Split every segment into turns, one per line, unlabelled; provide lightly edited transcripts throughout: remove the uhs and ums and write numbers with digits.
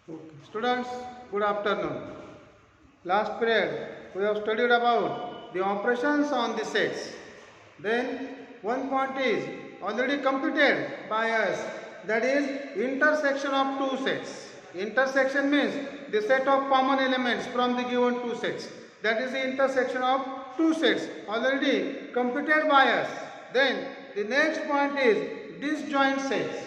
Okay. Students, good afternoon. Last period we have studied about the operations on the sets. Then one point is already completed by us, that is intersection of two sets. Intersection means the set of common elements from the given two sets. That is the intersection of two sets already completed by us. Then the next point is disjoint sets.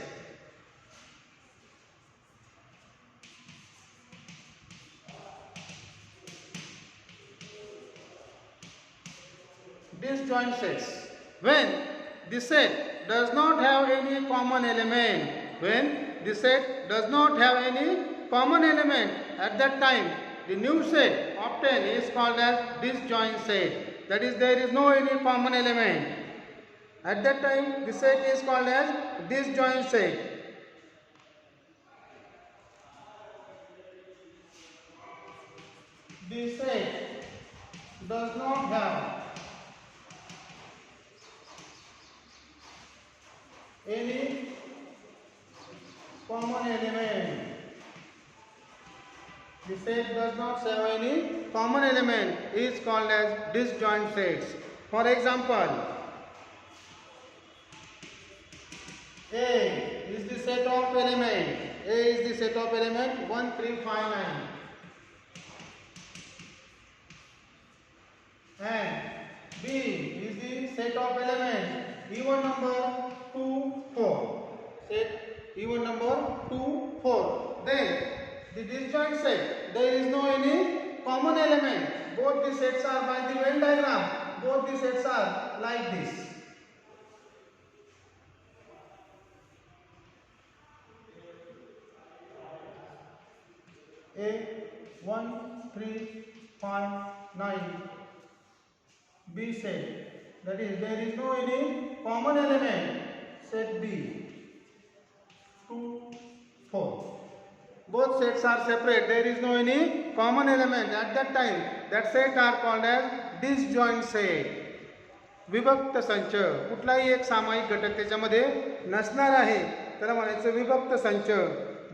Disjoint sets. When the set does not have any common element, when the set does not have any common element, at that time the new set obtained is called as disjoint set. That is, there is no any common element. At that time the set is called as disjoint set. The set does not have any common element. The set does not have any common element is called as disjoint sets. For example, A is the set of element. A is the set of element 1, 3, 5, 9. And B is the set of element even number 2, 4. Set even number 2, 4. Then the disjoint set, there is no any common element. Both the sets are by the Venn diagram. Both the sets are like this. A 1, 3, 5, 9. B set, that is, there is no any common element. Set B 2, 4. Both sets are separate. There is no any common element. At that time, that set are called as disjoint set. विभक्त संच. कुठलाही एक सामायिक घटक त्याच्यामध्ये नसणार आहे त्याला म्हणायचं विभक्त संच.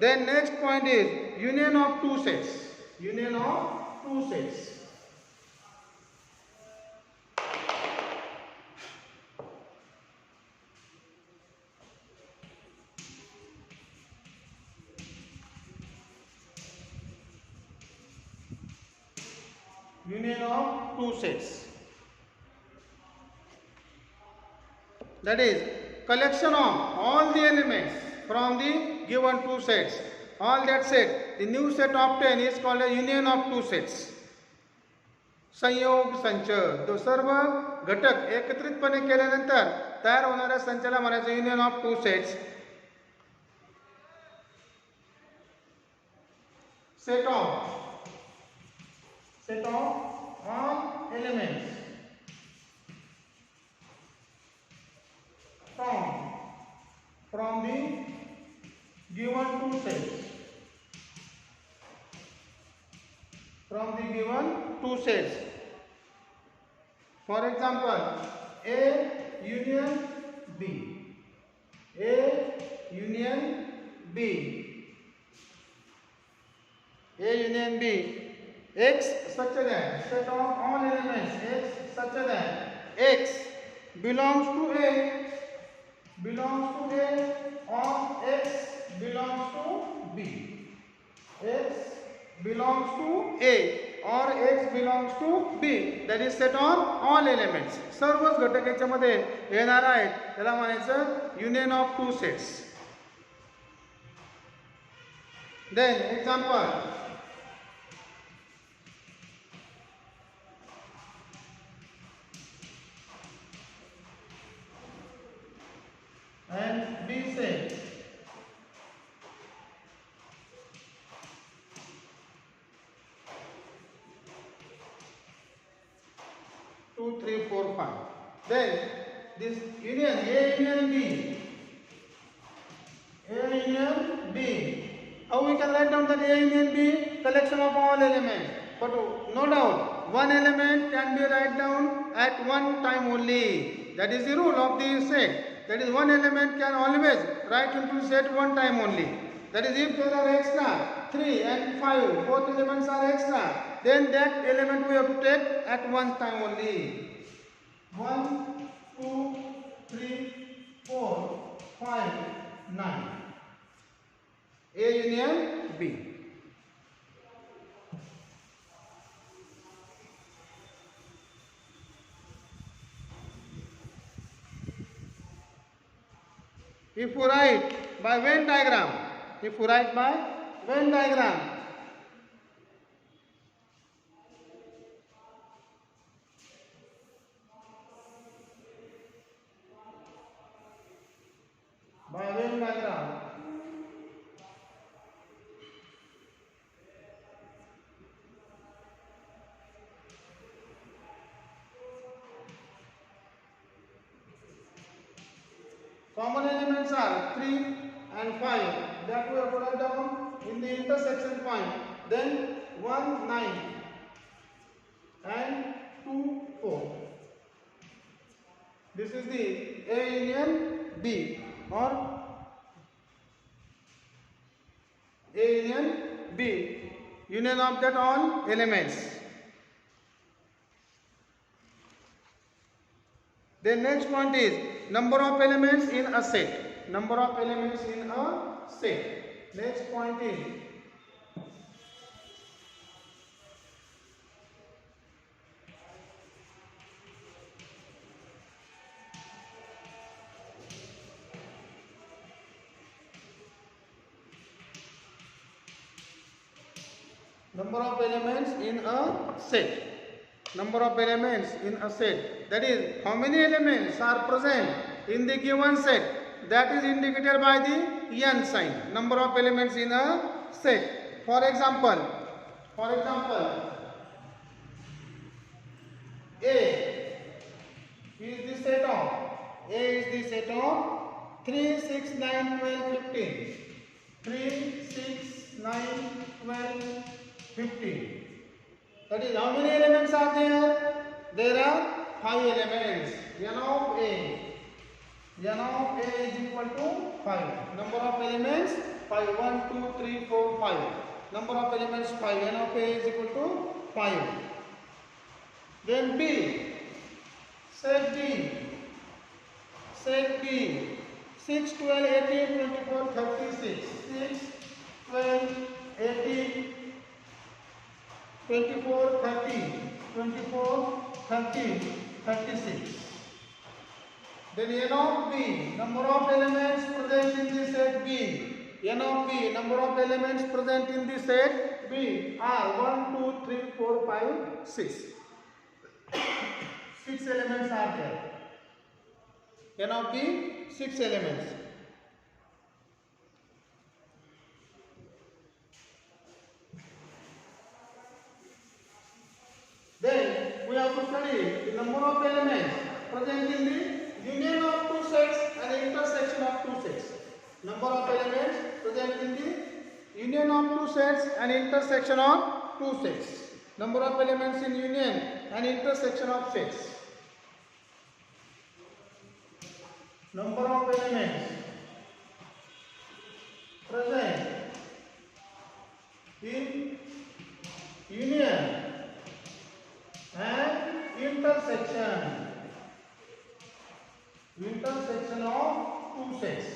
Then next point is union of two sets. Union of two sets. Union of two sets. That is, collection of all the elements from the given two sets. All that set, the new set obtained is called a union of two sets. संयोग संच. तो सर्व घटक एकत्रितपणे केल्यानंतर तयार होणाऱ्या संचाला म्हणायचं union of two sets. Set of all elements from the given two sets. From the given two sets. For example, A union B. A union B. A union B. X such that set of all elements X such that X belongs to A or X belongs to B. X belongs to A or X belongs to B. That is set on all elements. सर्वच घटक याच्यामध्ये येणार आहेत त्याला म्हणायचं union of two sets. Then example, and B set. Two, three, four, five. Then this union A union B. A union B. How we can write down that A union B? Collection of all elements. But no doubt, one element can be write down at one time only. That is the rule of the set. That is, one element can always write into set one time only. That is, if there are extra 3 and 5, both elements are extra, then that element we have to take at one time only. 1, 2, 3, 4, 5, 9. A union B. If you write by Venn diagram, common elements are 3 and 5. That we have to write down in the intersection point. Then 1, 9 and 2, 4. This is the A union B or A union B. Union of that all elements. The next point is number of elements in a set. Number of elements in a set. Next point is number of elements in a set. Number of elements in a set. That is, how many elements are present in the given set. That is indicated by the n sign. Number of elements in a set. For example, A is the set of 3, 6, 9, 12, 15. 3, 6, 9, 12, 15. That is, how many elements are there? There are 5 elements. N of A is equal to 5. Number of elements 5. 1, 2, 3, 4, 5. Number of elements 5. N of A is equal to 5. Then B. Set B. 6, 12, 18, 24, 36. 6, 12, 18, 24, 30, 24, 30, 36. Then N of B, number of elements present in the set B. N of B, number of elements present in the set B are 1, 2, 3, 4, 5, 6. 6 elements are there. N of B, 6 elements. Then we have to study the number of elements present in the union of two sets and intersection of two sets. Number of elements present in the union of two sets and intersection of two sets. Number of elements in union and intersection of sets. Number of elements present in union and intersection of two sets.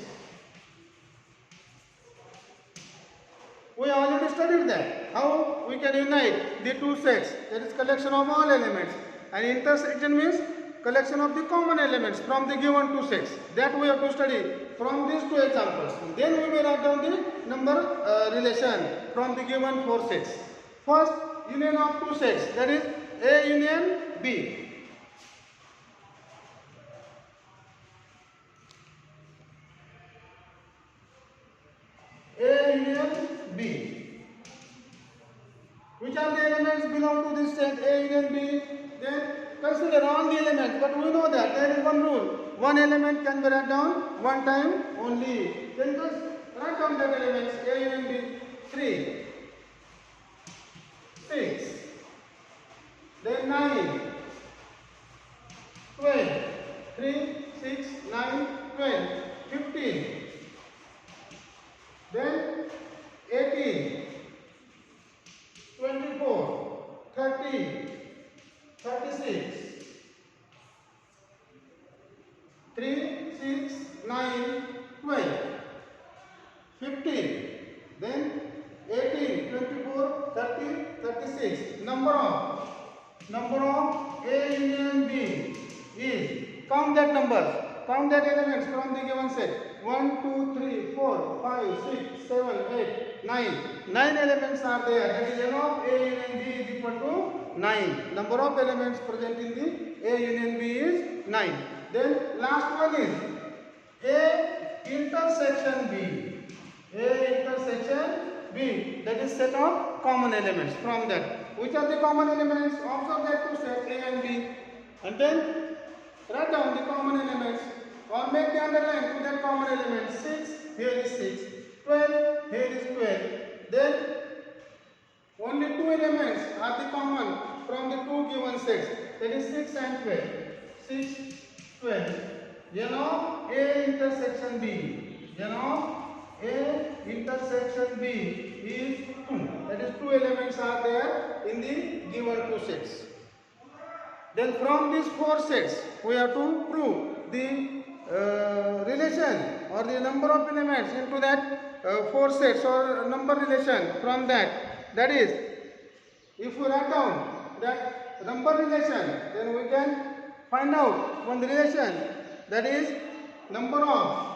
We already studied that. How we can unite the two sets, that is collection of all elements, and intersection means collection of the common elements from the given two sets. That we have to study from these two examples. Then we will write down the number relation from the given 4 sets. First, union of two sets, that is A union B. A union B. Which are the elements belong to this set A union B? Then consider all the elements, but we know that there is one rule. One element can be written down one time only. Then just write down that elements A union B. 3, 6, then 9, 12, 3, 6, 9, 12, 15, then Then 18, 24, 30, 36. Number of A union B is, count that numbers, count that elements from the given set. 1, 2, 3, 4, 5, 6, 7, 8, 9. 9 elements are there. That is N of A union B is equal to 9. Number of elements present in the A union B is 9. Then last one is A intersection B. A intersection B, that is set of common elements from that. Which are the common elements? Observe that two sets A and B, and then write down the common elements or make the underline to that common element. 6, here is 6. 12, here is 12. Then only two elements are the common from the two given sets. That is 6 and 12. 6, 12. N of A intersection B. N of A intersection B is 2. That is, two elements are there in the given two sets. Then from these four sets, we have to prove the relation or the number of elements into that four sets or number relation from that. That is, if we write down that number relation, then we can find out one relation, that is number of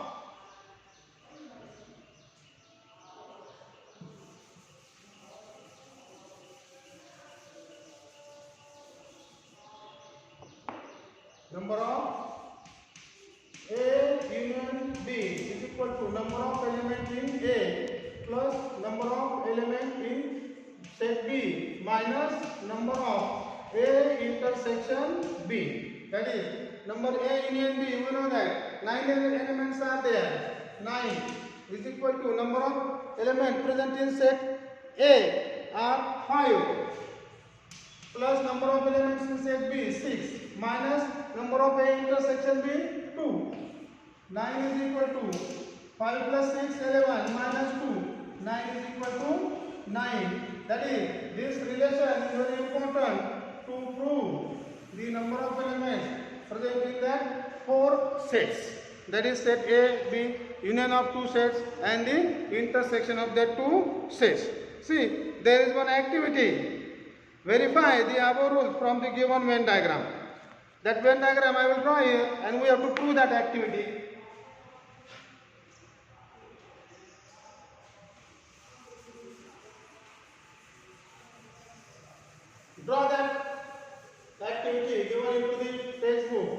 A union B is equal to number of elements in A plus number of elements in set B minus number of A intersection B. That is, number A union B, we know that 9 elements are there. 9 is equal to number of elements present in set A are 5 plus number of elements in set B 6 minus number of A intersection B 2. 9 is equal to 5 plus 6 11 minus 2. 9 is equal to 9. That is, this relation is very important to prove the number of elements present in that four sets. That is set A, B, union of two sets and the intersection of that two sets. See, there is one activity. Verify the above rules from the given Venn diagram. That Venn diagram I will draw here, and we have to prove that activity. Draw that activity given into the textbook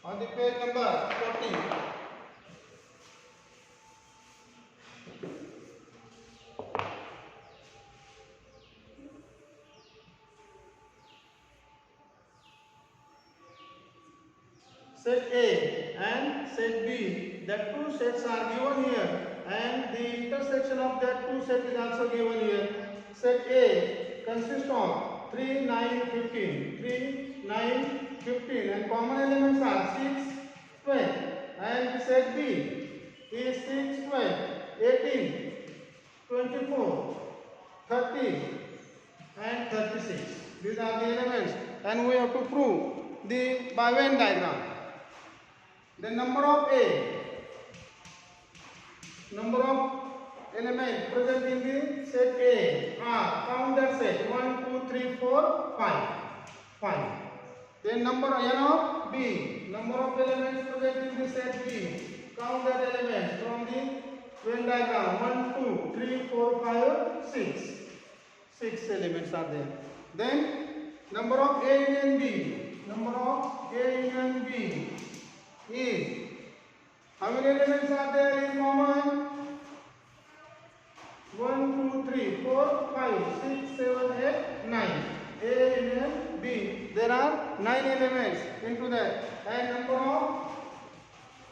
on the page number 40. Set A and set B, that two sets are given here, and the intersection of that two sets is also given here. Set A consists of 3, 9, 15. 3, 9, 15, and common elements are 6, 12. And set B is 6, 12, 18, 24, 30, and 36. These are the elements, and we have to prove the by Venn diagram. The number of elements present in the set A are, count that set, 1, 2, 3, 4, 5. 5. Then number N of B, number of elements present in the set B. Count that elements from the Venn diagram, 1, 2, 3, 4, 5, 6. 6 elements are there. Then number of A union B, number of A union B is, how many elements are there in common? 1, 2, 3, 4, 5, 6, 7, 8, 9. A union B. There are 9 elements into that. And number of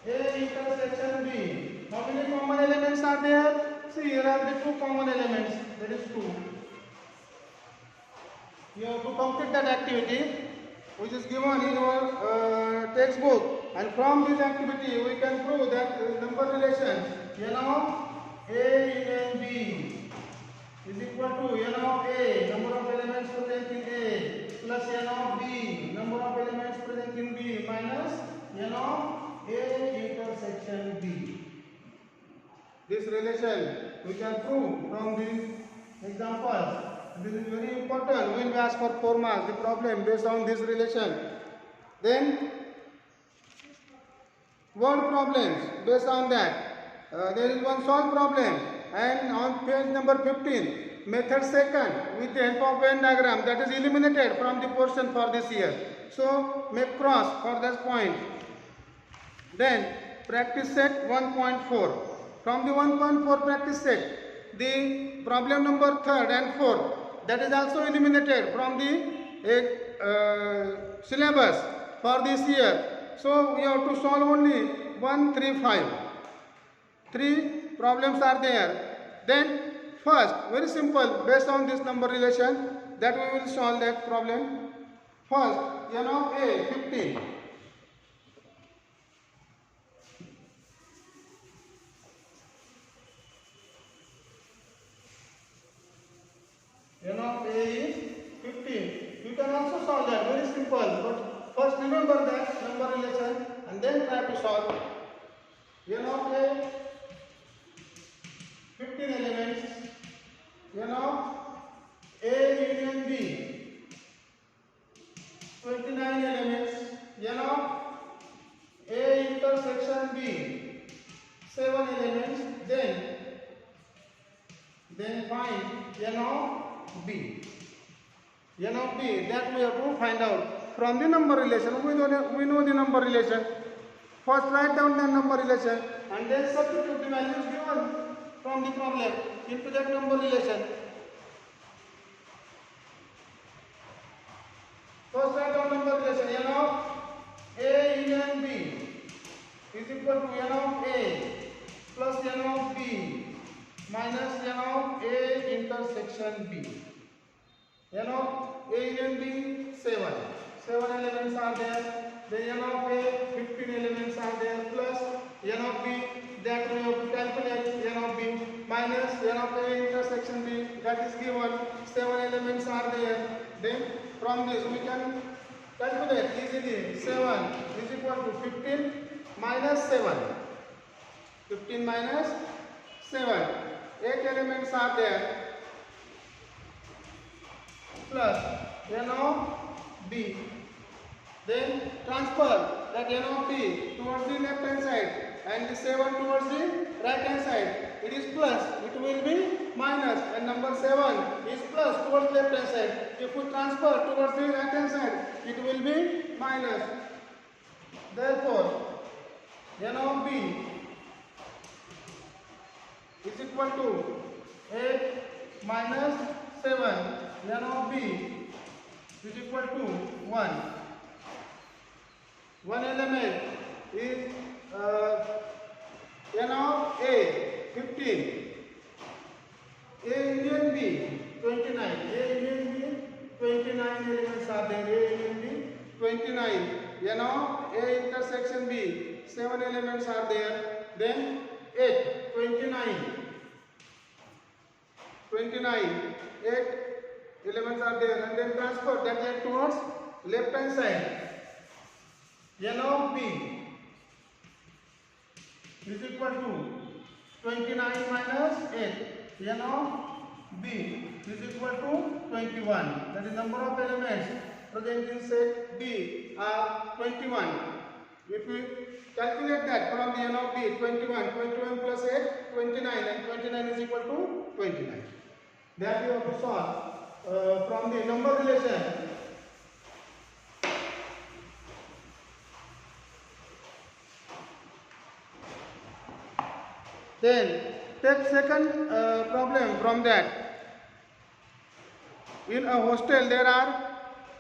A intersection B. How many common elements are there? See, here are the two common elements. That is 2. You have to complete that activity which is given in our textbook. And from this activity, we can prove that number relation N of A union B is equal to N of A, number of elements present in A, plus N of B, number of elements present in B, minus N of A intersection B. This relation we can prove from these examples. This is very important when we ask for 4 marks, the problem based on this relation. Then word problems based on that. There is one solved problem, and on page number 15, method second with the help of Venn diagram, that is eliminated from the portion for this year. So make cross for that point. Then practice set 1.4. From the 1.4 practice set, the problem number 3rd and 4th, that is also eliminated from the syllabus for this year. So we have to solve only 1, 3, 5. 3 problems are there. Then first, very simple, based on this number relation, that we will solve that problem. First, n of a 15. N of a is 15. You can also solve that, very simple. But first remember that number relation and then try to solve. N of a 15 elements. N of a union B 29 elements. N of a intersection B 7 elements. Then find N of B. N of B, that we have to find out from the number relation. We know the number relation. First write down the number relation and then substitute the values given from the problem into that number relation. First write down number relation. N of A union B is equal to N of A plus N of B minus N of A intersection B. N of A union B 7. 7 elements are there. Then N of A 15 elements are there plus N of B, that we have to calculate N of B minus N of A intersection B, that is given. 7 elements are there. Then from this we can calculate easily. 7 is equal to 15 minus 7. 15 minus 7. 8 elements are there plus N of B. Then transfer that N of B towards the left hand side and the 7 towards the right hand side. It is plus, it will be minus, and number 7 is plus towards left hand side. If we transfer towards the right hand side, it will be minus. Therefore, N of B is equal to 8 minus 7. N of B is equal to 1. One element is N of A 15. A union B 29. A union B 29 elements are there. A union B 29. N of A intersection B 7 elements are there. Then 8 29. 8 elements are there, and then transfer that 8 towards left hand side. N of B is equal to 29 minus 8. N of B is equal to 21. That is number of elements present in set B are 21. If we calculate that from the N of B, 21 plus 8, 29, and 29 is equal to 29. That we have to solve from the number relation. Then take second problem from that. In a hostel there are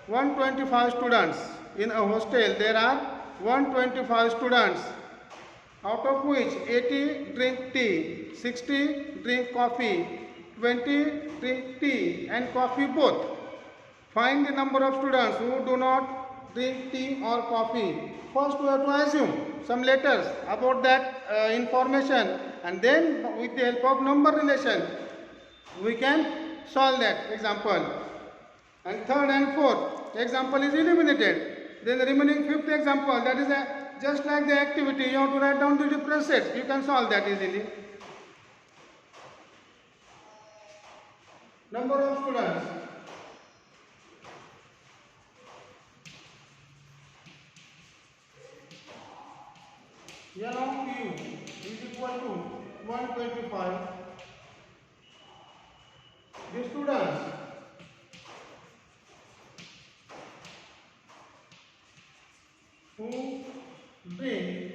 125 students. In a hostel there are 125 students, out of which 80 drink tea, 60 drink coffee, 20 drink tea and coffee both. Find the number of students who do not drink tea or coffee. First we have to assume some letters about that information, and then with the help of number relation we can solve that example. And third and fourth example is eliminated. Then the remaining fifth example, that is just like the activity, you have to write down the different sets. You can solve that easily. Number of students. N of Q is equal to 125. The students who drink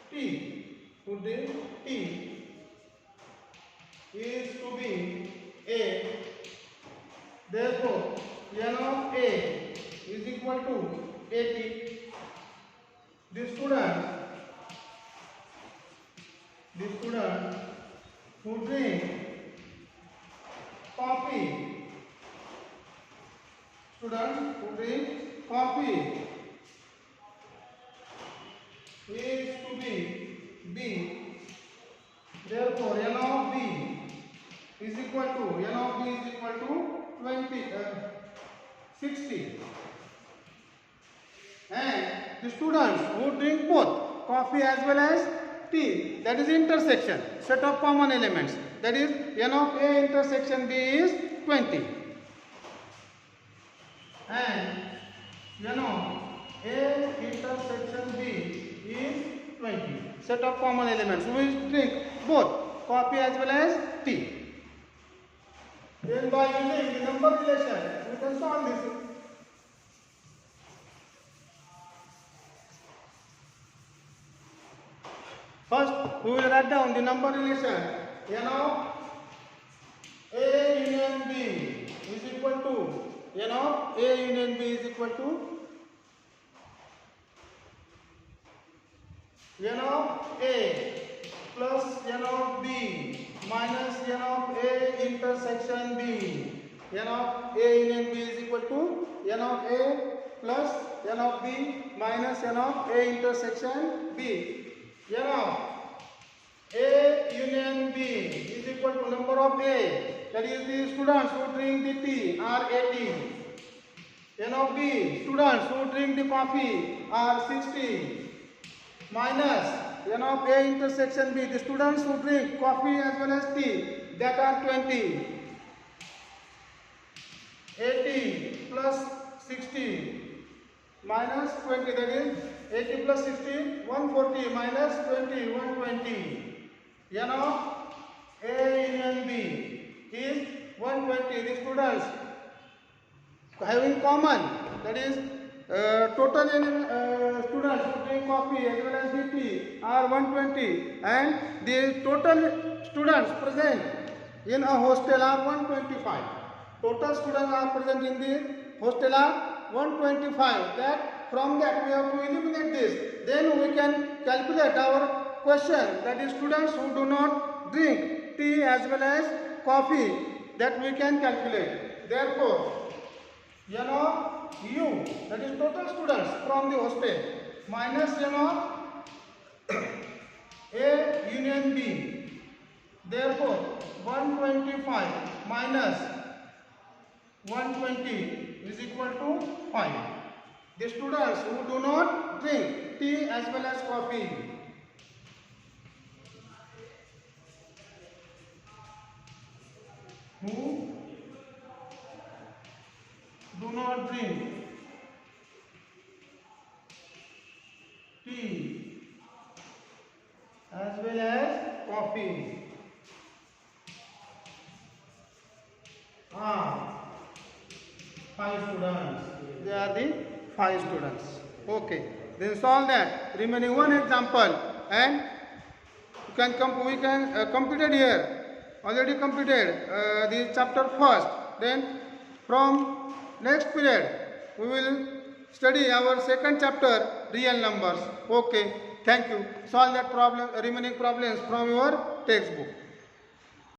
tea is to be A. Therefore, N of A is equal to 80. The student who drink coffee, is to be B. Therefore, N of B is equal to 60. And the students who drink both coffee as well as tea, that is intersection, set of common elements, that is N of A intersection B is 20. And N of A intersection B is 20. Set of common elements. We drink both coffee as well as tea. Then by using the number relation, we can solve this. First, we will write down the number relation. N of A union B is equal to N of A union B is equal to N of A plus N of B minus N of A intersection B. N of A union B is equal to N of A plus N of B minus N of A intersection B. N of A union B is equal to number of A, that is the students who drink the tea are 80. N of B, students who drink the coffee are 60. Minus N of A intersection B, the students who drink coffee as well as tea, that are 20. 80 plus 60 minus 20, that is 80 plus 60, 140 minus 20, 120. N of A union B is 120. The students having common, that is total students who drink coffee as well as the tea are 120, and the total students present in a hostel are 125. Total students are present in the hostel are 125. That from that we have to eliminate this. Then we can calculate our question, that is students who do not drink tea as well as coffee, that we can calculate. Therefore, N of U, that is total students from the hostel, minus N of A union B. Therefore, 125 minus 120 is equal to 5. The students who do not drink tea as well as coffee. Who do not drink tea as well as coffee are 5 students. They are the 5 students. Okay. Then solve that. Remaining one example, and we can completed here. Already completed the chapter first. Then from next period we will study our second chapter, real numbers. Okay. Thank you. Solve that problem, remaining problems from your textbook.